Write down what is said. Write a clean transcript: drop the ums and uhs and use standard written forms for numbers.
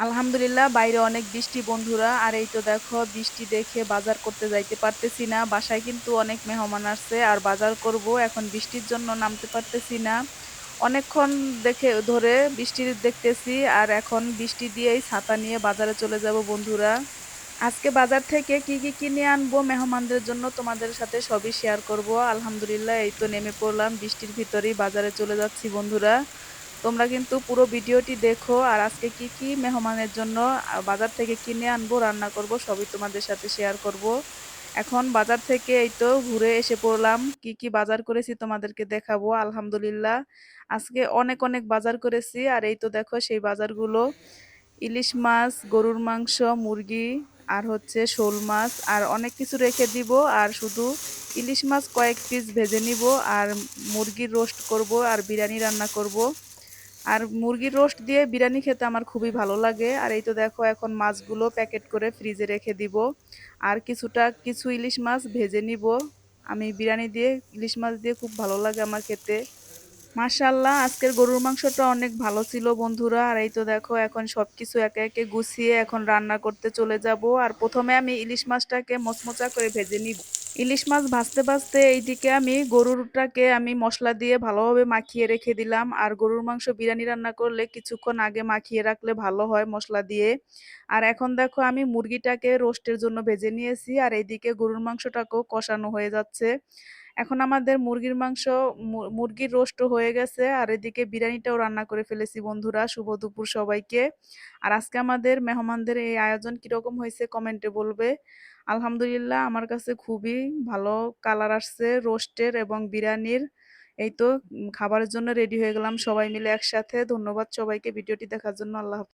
আলহামদুলিল্লাহ বাইরে অনেক বৃষ্টি বন্ধুরা। আর এই তো দেখো বৃষ্টি দেখে বাজার করতে যাইতে পারতেছি না। বাসায় কিন্তু অনেক মেহমান আসছে আর বাজার করব, এখন বৃষ্টির জন্য নামতে পারতেছি না। অনেকক্ষণ দেখে ধরে বৃষ্টি দেখতেছি আর এখন বৃষ্টি দিয়েই ছাতা নিয়ে বাজারে চলে যাব বন্ধুরা। আজকে বাজার থেকে কি কি কিনে আনবো মেহমানদের জন্য তোমাদের সাথে সবই শেয়ার করব। আলহামদুলিল্লাহ এই তো নেমে পড়লাম, বৃষ্টির ভিতরেই বাজারে চলে যাচ্ছি বন্ধুরা। তোমরা কিন্তু পুরো ভিডিওটি দেখো আর আজকে কি কি মেহমানের জন্য বাজার থেকে কিনে আনবো, রান্না করব, সবই তোমাদের সাথে শেয়ার করব। এখন বাজার থেকে এই তো ঘুরে এসে পড়লাম, কি কি বাজার করেছি তোমাদেরকে দেখাবো। আলহামদুলিল্লাহ আজকে অনেক অনেক বাজার করেছি। আর এই তো দেখো সেই বাজারগুলো: ইলিশ মাছ, গরুর মাংস, মুরগি, আর হচ্ছে শোল মাছ, আর অনেক কিছু রেখে দিব। আর শুধু ইলিশ মাছ কয়েক পিস ভেজে নিব, আর মুরগির রোস্ট করব, আর বিরিয়ানি রান্না করব। আর মুরগির রোস্ট দিয়ে বিরিয়ানি খেতে আমার খুবই ভালো লাগে। আর এই তো দেখো এখন মাছগুলো প্যাকেট করে ফ্রিজে রেখে দিব। আর কিছু ইলিশ মাছ ভেজে নিব। আমি বিরিয়ানি দিয়ে ইলিশ মাছ দিয়ে খুব ভালো লাগে আমার খেতে। মাশাআল্লাহ আজকের গরুর মাংসটা অনেক ভালো ছিল বন্ধুরা। আর এই তো দেখো এখন সবকিছু একে একে গুছিয়ে এখন রান্না করতে চলে যাব। আর প্রথমে আমি ইলিশ মাছটাকে মচমচা করে ভেজে নিব। ইলিশ মাছ ভাজতে ভাজতে এইদিকে আমি গরুরটাকে আমি মশলা দিয়ে ভালোভাবে মাখিয়ে রেখে দিলাম। আর গরুর মাংস বিরিয়ানি রান্না করলে কিছুক্ষণ আগে মাখিয়ে রাখলে ভালো হয় মশলা দিয়ে। আর এখন দেখো আমি মুরগিটাকে রোস্টের জন্য ভেজে নিয়েছি, আর এইদিকে গরুর মাংসটাকেও কষানো হয়ে যাচ্ছে। এখন আমাদের মুরগির রোস্টও হয়ে গেছে, আর এদিকে বিরিয়ানিটাও রান্না করে ফেলেছি বন্ধুরা। শুভ দুপুর সবাইকে। আর আজকে আমাদের মেহমানদের এই আয়োজন কিরকম হয়েছে কমেন্টে বলবে। আলহামদুলিল্লাহ আমার কাছে খুবই ভালো কালার আসছে রোস্টের এবং বিরিয়ানির। এই তো খাবারের জন্য রেডি হয়ে গেলাম সবাই মিলে একসাথে। ধন্যবাদ সবাইকে ভিডিওটি দেখার জন্য। আল্লাহ হাফেজ।